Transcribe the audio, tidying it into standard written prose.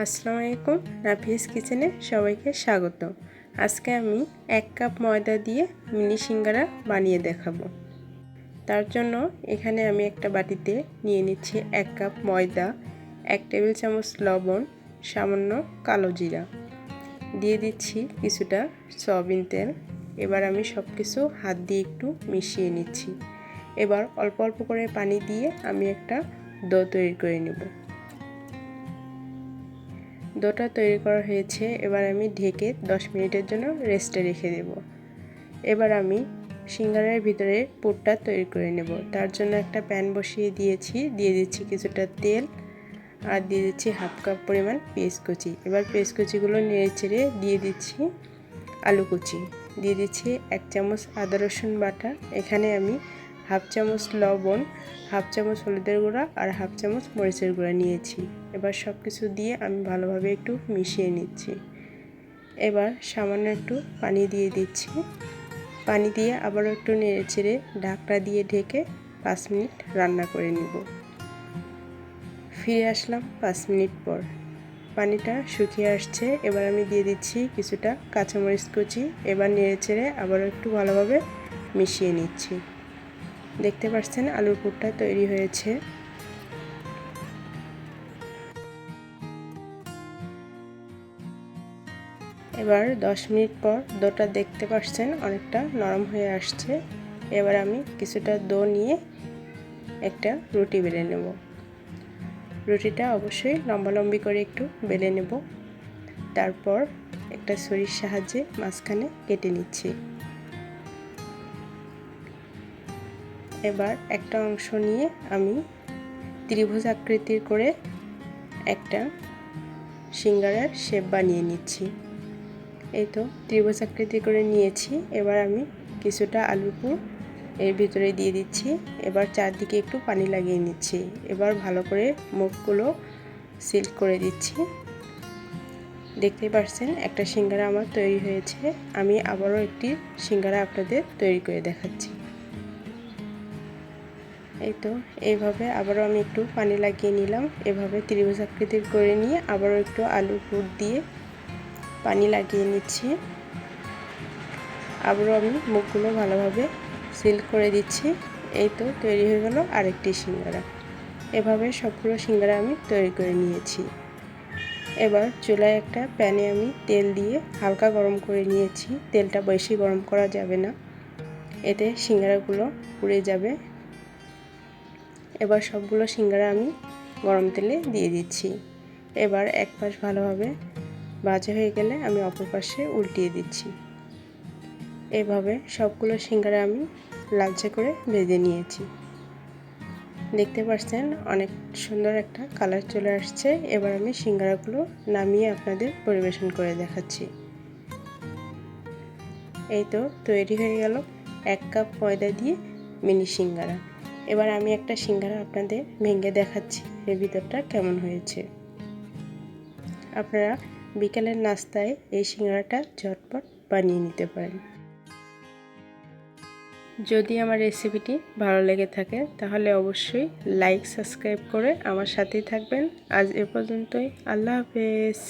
আসসালামু আলাইকুম, নাফিস কিচেনে সবাইকে স্বাগত। আজকে আমি 1 কাপ ময়দা দিয়ে মিনি সিঙ্গারা বানিয়ে দেখাবো। তার জন্য এখানে আমি একটা বাটিতে নিয়ে নিচ্ছি 1 কাপ ময়দা, 1 টেবিল চামচ লবণ, সামান্য কালো জিরা, দিয়ে দিচ্ছি কিছুটা সয়াবিন তেল। এবার আমি সব কিছু হাত দিয়ে একটু মিশিয়ে নিচ্ছি। এবার অল্প অল্প করে পানি দিয়ে আমি একটা ডো তৈরি করে নেব। ডোটা তৈরি করা হয়েছে, এবার আমি ঢেকে 10 মিনিটের জন্য রেস্টে রেখে দেব। এবার আমি সিঙ্গারার ভিতরে পুরটা তৈরি করে নেব। তার জন্য একটা প্যান বসিয়ে দিয়েছি, দিয়ে দিচ্ছি কিছুটা তেল আর দিয়ে দিচ্ছি হাফ কাপ পরিমাণ পেঁয়াজ কুচি। এবার পেঁয়াজ কুচিগুলো নেড়ে চেড়ে দিয়ে দিচ্ছি আলু কুচি, দিয়ে দিচ্ছি 1 চামচ আদা রসুন বাটা। এখানে আমি হাফ চামচ লবণ, হাফ চামচ হলুদের গুঁড়া আর হাফ চামচ মরিচের গুঁড়া নিয়েছি। এবার সব কিছু দিয়ে আমি ভালোভাবে একটু মিশিয়ে নিচ্ছি। এবার সামান্য একটু পানি দিয়ে দিচ্ছি। পানি দিয়ে আবারও একটু নেড়ে চেড়ে ঢাকনা দিয়ে ঢেকে 5 মিনিট রান্না করে নিব। ফিরে আসলাম 5 মিনিট পর। পানিটা শুকিয়ে আসছে। এবার আমি দিয়ে দিচ্ছি কিছুটা কাঁচামরিচ কুচি। এবার নেড়ে চেড়ে আবারও একটু ভালোভাবে মিশিয়ে নিচ্ছি। দেখতে পাচ্ছেন আলুর পুরটা তৈরি হয়েছে। এবার 10 মিনিট পর ডোটা দেখতে পাচ্ছেন অনেকটা নরম হয়ে আসছে। এবার আমি কিছুটা ডো নিয়ে একটা রুটি বেলে নেব। রুটিটা অবশ্যই লম্বালম্বি করে একটু বেলে নেব। তারপর একটা ছুরির সাহায্যে মাঝখানে কেটে নিচ্ছি। এবার একটা অংশ নিয়ে আমি ত্রিভুজ আকৃতির করে একটা সিঙ্গারার শেপ বানিয়ে নিচ্ছি। এই তো ত্রিভুজ আকৃতি করে নিয়েছি। এবার আমি কিছুটা আলুর পুর এর ভিতরে দিয়ে দিচ্ছি। এবার চারদিকে একটু পানি লাগিয়ে নিচ্ছি। এবার ভালো করে মুখগুলো সিল করে দিচ্ছি। দেখতেই পাচ্ছেন একটা সিঙ্গারা আমার তৈরি হয়েছে। আমি আবারও একটি সিঙ্গারা আপনাদের তৈরি করে দেখাচ্ছি। এই তো এইভাবে আবারও আমি একটু পানি লাগিয়ে নিলাম। এভাবে ত্রিভুজ আকৃতির করে নিয়ে আবারও একটু আলুর পুর দিয়ে পানি লাগিয়ে নিচ্ছি। আবারও আমি মুখগুলো ভালোভাবে সিল করে দিচ্ছি। এই তো তৈরি হয়ে গেল আরেকটি সিঙ্গারা। এভাবে সবগুলো সিঙ্গারা আমি তৈরি করে নিয়েছি। এবার চুলায় একটা প্যানে আমি তেল দিয়ে হালকা গরম করে নিয়েছি। তেলটা বেশি গরম করা যাবে না, এতে সিঙ্গারাগুলো পুড়ে যাবে। এবার সবগুলো সিঙ্গারা আমি গরম তেলে দিয়ে দিচ্ছি। এবার এক পাশ ভালোভাবে ভাজা হয়ে গেলে আমি অপর পাশে উল্টিয়ে দিচ্ছি। এভাবে সবগুলো সিঙ্গারা আমি লালচে করে ভেজে নিয়েছি। দেখতে পাচ্ছেন অনেক সুন্দর একটা কালার চলে আসছে। এবার আমি সিঙ্গারাগুলো নামিয়ে আপনাদের পরিবেশন করে দেখাচ্ছি। এই তো তৈরি হয়ে গেল 1 কাপ ময়দা দিয়ে মিনি সিঙ্গারা। এবার আমি একটা সিঙ্গারা আপনাদের ভেঙে দেখাচ্ছি এর ভিতরটা কেমন হয়েছে। আপনারা বিকেলের নাস্তায় এই সিঙ্গারাটা ঝটপট বানিয়ে নিতে পারেন। যদি আমার রেসিপিটি ভালো লেগে থাকে তাহলে অবশ্যই লাইক সাবস্ক্রাইব করে আমার সাথেই থাকবেন। আজ এ পর্যন্তই। আল্লাহ হাফেজ।